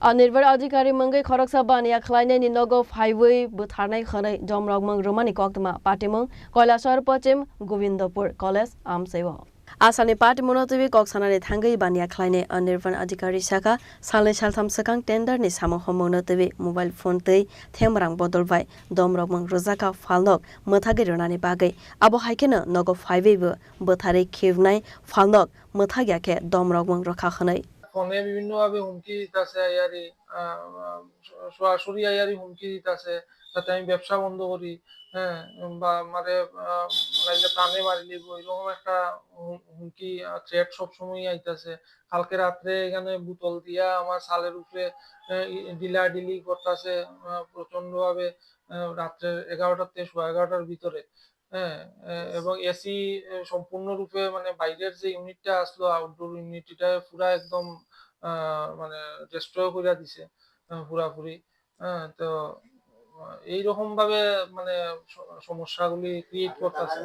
निर्भर अधिकारी मंगै खरकसा बानिया खलाइने निनगो फाइवे बुथारनाय खनै जमरगमंग रोमानी कक्तमा पाटिमंग कैलाशहर पश्चिम गोविंदपुर कलेज आमसेव आसामनि पार्टी मनोतवी कक्सानानि थांगै बानिया खलाइने अनिर्बाण अधिकारी शाखा सालनै सालथाम सकां टेन्डारनि सामो हमनोतवी मोबाइल फोन तै थेमरां बदलबाय दमरगमंग रोजाका फालनक मोथागे रोनानि बागै आबो हाइकेनो नगो फाइवेबो बोथारै खेबनाय फालनक मोथाग्याखे दमरगमंग रखा खनै ফোনে বিভিন্নভাবে হুমকি দিতেছে আয়ারি সরাসরি আয়ারি হুমকি দিতেছে যাতে আমি ব্যবসা বন্ধ করি, হ্যাঁ, বা আমারে প্রাণে মারি লিব, এরকম একটা হুমকি থ্রেট সবসময় আইতাছে। কালকে রাত্রে এখানে বোতল দিয়া আমার ছালের উপরে ডিলাডিলি করতেছে প্রচন্ড ভাবে রাত্রে 11টা থেকে 11:30টার ভিতরে, হ্যাঁ, এবং এসি সম্পূর্ণরূপে মানে বাইরের যে ইউনিটটা আসলো আউটডোর ইউনিটটা পুরা একদম মানে ডিস্ট্রয় করে দিছে পুরাপুরি। হ্যাঁ, তো এইরকম ভাবে মানে সমস্যাগুলি ক্রিয়েট করতেছে।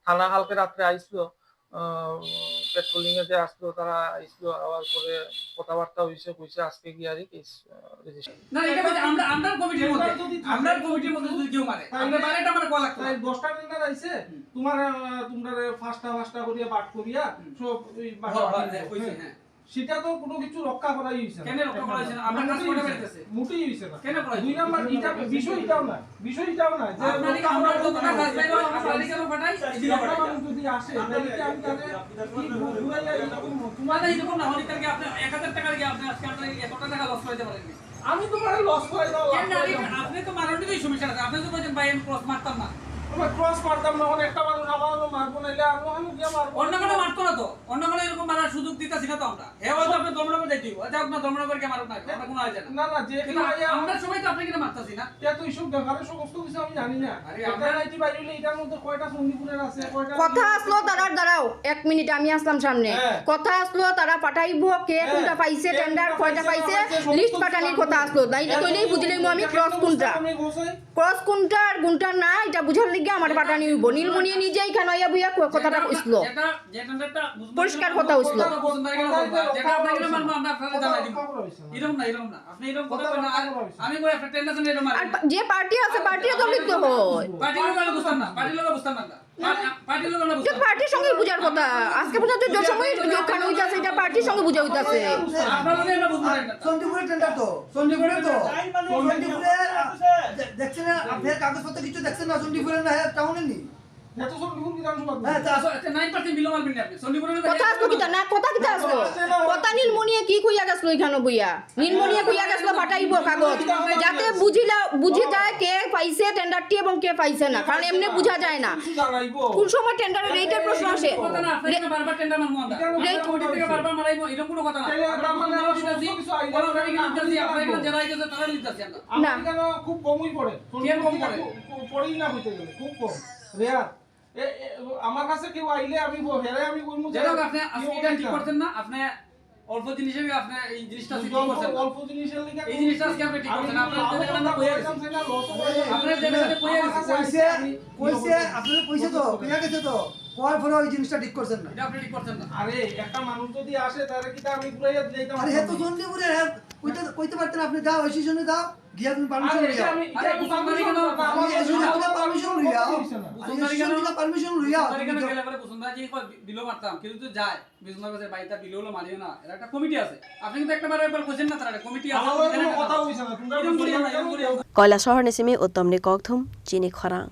থানা কালকে রাত্রে আইসলো, পেট্রোলিং এ যে আসলো তারা আইসলো, আবার পরে কথাবার্তা হইছে, কইছে আজকে কি আর কেস রেজিস্টার না। এটা বলতে আমরা কমিটির মধ্যে যদি কেউ মারে আমরা বারেটা আমরা কল লাগতো 10টা টেন্ডার আইছে, তোমরা ফাস্টা করিয়া বাট করিয়া সব কইছে। হ্যাঁ, সেটা তো কোনো কিছু রক্ষা করাই হইছে না। কেন রক্ষা করা হইছে না? আমরা কাজ করে বেরতেছে মোটেই হইছে না। কেন করা? দুই নাম্বার এটা বিষয়টাও না যে আমরা কতটা কাজ পাইবো আমরা সালিকারও পাঠাই যদি আসে তাহলে কি আমি তাহলে কি ঘুরাইয়া এরকম তোমাদের এরকম না হলে কালকে আপনি 1000 টাকা দিয়ে আপনি আজকে আপনি 100 টাকা লস করতে পারেন। আমি তোমার লস করাই দাও। কেন আপনি তো মারণেরই সমস্যা আছে। আপনি তো বলেন ভাই আমি ক্রস মারতাম না, আমরা ক্রস মারতাম না, একটা মানুষ আমারও মারবো না, এলে আমি গিয়ে মারবো। অন্য কোনো মারতো না তো, অন্য কোনো এরকম মারার সুযোগ দিতাছি না তো আমরা। হে হয়তো আপনি দমনগর যাইতেই আচ্ছা আপনার দমনগরকে মারুন না, আমরা কোনো আয়োজন না না যে আমরা সবাই তো আপনি কিনা মারতাছি না। কে তো এইসব ব্যাপারে সমস্ত কিছু আমি জানি না। আরে আমরা নাইটি বাইরে এটার মধ্যে কয়টা সন্ধিপুরের আছে, কয়টা কথা আসলো তারার দাঁড়াও 1 মিনিট আমি আসলাম সামনে। কথা আসলো তারা পাঠাইবো কে কোনটা পাইছে টেন্ডার কয়টা পাইছে লিস্ট পাঠানির কথা আসলো। তাইলে কইলেই বুঝলেই আমি ক্রস কোনটা আর গুনটা না এটা বুঝার লাগি আমার পাঠানি হইব। নীলমণি নিজে এখানে আইয়া বুইয়া কথাটা কইছিল, যে টেন্ডারটা পরিষ্কার কথা হইছিল। যেটা আপনাকে মারবো আমরা আপনাকে জানাই দিব। এরকম না আপনি এরকম কথা বলেন না। আমি কই আপনার টেন্ডার জন্য এরকম আর যে পার্টি আছে পার্টিও তো লিখতে হয়। পার্টির লোক বুঝতাম না, পার্টির লোক বুঝতাম না, পার্টির লোক না যে পার্টির সঙ্গে বুঝার কথা আজকে পর্যন্ত যে সময় যোগখান হইতাছে এটা পার্টির সঙ্গে বুঝা হইতাছে। আপনারা এটা বুঝবেন না। সন্দীপুরের টেন্ডার তো সন্দীপুরে দেখছেন না আপনার কাগজপত্র কিছু দেখছেন না? সন্দীপুরের না টাউনে নি এত সন্ধিপুর বিধানসভা। হ্যাঁ তা 9% বিলো মারবেন আপনি সন্দীপুরের কথা আসলো কিটা না কথা কিটা আসলো কথা নীলমণিয়ে কি কইয়া গেছলো এখানে বইয়া নীলমণিয়ে কইয়া গেছলো পাঠাইবো কাগজ যাতে বুঝি যায় কে পাইছে টেন্ডারটি এবং কে পাইছে না, কারণ এমনি বুঝা যায় না কোন সময় টেন্ডারের রেটের প্রশ্ন আসে। কথা না আপনি বারবার টেন্ডার মারবো আমরা রেট কোটি থেকে বারবার মারাইবো এরকম কোনো কথা না। না কেন খুব কমই পড়ে, কম পড়ে পড়েই না হইতে গেলে খুব কম রেয়ার। আমার কাছে কেউ আইলে আমি হেরে আমি কইমু যে আপনি আজকে এটা ঠিক করতেন না, আপনি অল্প জিনিসে আপনি এই জিনিসটা ঠিক করছেন, অল্প জিনিসের লাগি এই জিনিসটা আজকে আপনি ঠিক করছেন। আপনার জায়গাটা না কইয়া গেছে, আপনার জায়গাটা কইয়া গেছে, কইছে আপনারা কইছে তো কইয়া গেছে তো কয় ফলে ওই জিনিসটা ঠিক করছেন না। এটা আপনি ঠিক করছেন না। আরে একটা মানুষ যদি আসে তারে কি আমি ঘুরাইয়া দিইতাম? আরে হে তো সন্দীপুরে কইতে পারতেন আপনি দাও ওই সিজনে দাও গিয়া তুমি পারমিশন লইয়া আরে বুঝারি কেন আমি এজন্য তুমি পারমিশন লইয়া বুঝারি কেন পারমিশন লইয়া বুঝারি কেন গেলে পরে বুঝারি বিলো মারতাম কিন্তু তো যায় বিজনেস কাছে বাইতা বিলো হলো মারিও না, এর একটা কমিটি আছে। আপনি কিন্তু একবার একবার কোশ্চেন না তারা কমিটি আছে, কথা হইছে না তোমরা কৈলাশহর নিসিমি উত্তম নি ককথুম চিনি খরাং।